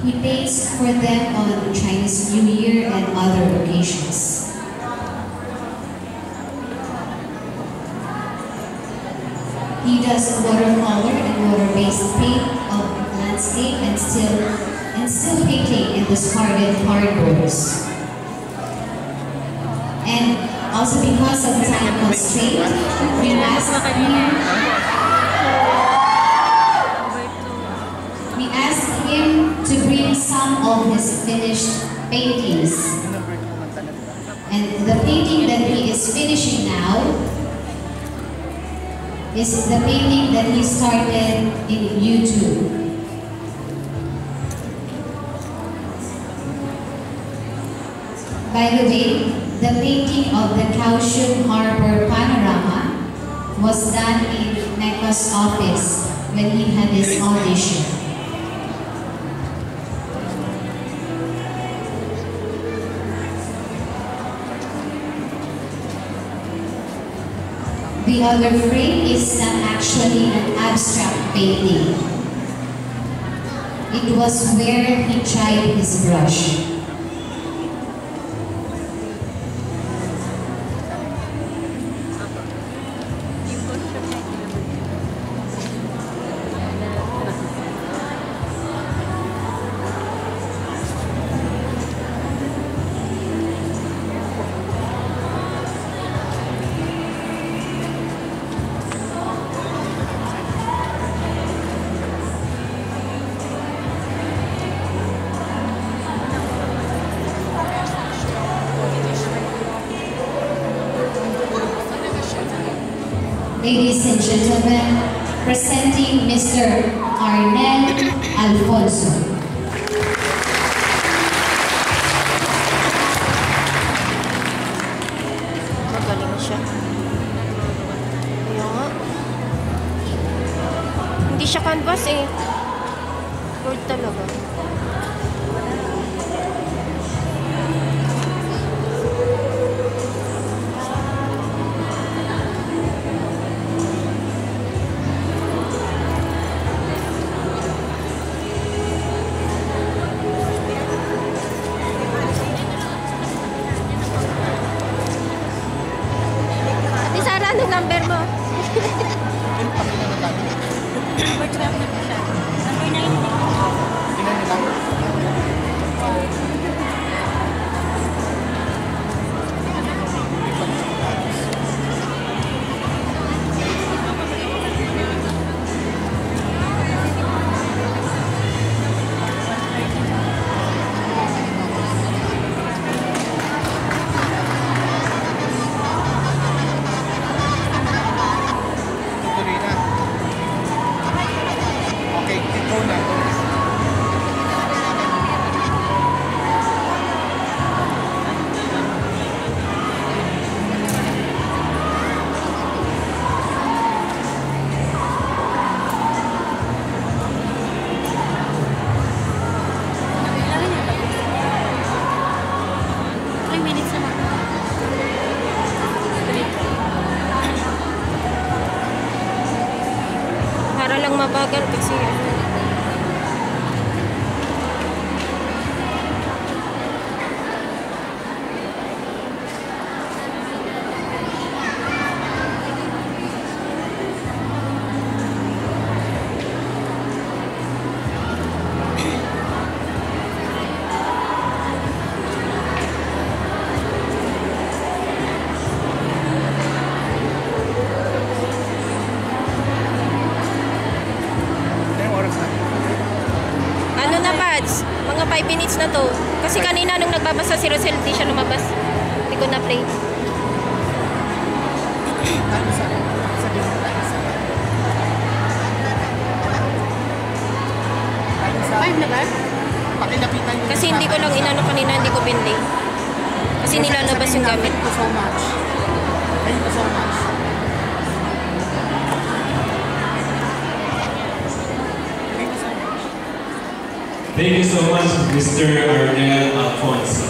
He paints for them on Chinese New Year and other occasions. He does watercolor and water-based paint of landscape and still painting in discarded cardboards. And also because of time constraint, we asked him to bring some of his finished paintings. And the painting that he is finishing now is the painting that he started in YouTube. By the way, the painting of the Kaohsiung Harbor panorama was done in Mecca's office when he had his audition. The other frame is not actually an abstract painting. It was where he tried his brush. Ladies and gentlemen, presenting Mr. Arnel Alfonso. Magaling siya. Kaya nga. Hindi siya canvas eh. Word talaga. Anong number mo? Number 12 na po siya. Number 9. Para lang mabagal kasi mga 5 minutes na to. Kasi kanina nung nagbabasa si Rosel, di siya lumabas. Hindi ko na-play. 5 na ba? Kasi hindi ko lang inano kanina, hindi ko pinlay. Kasi nilalabas yung gamit. Thank you so much. Thank you so much. Thank you so much, Mr. Arnel Alfonso.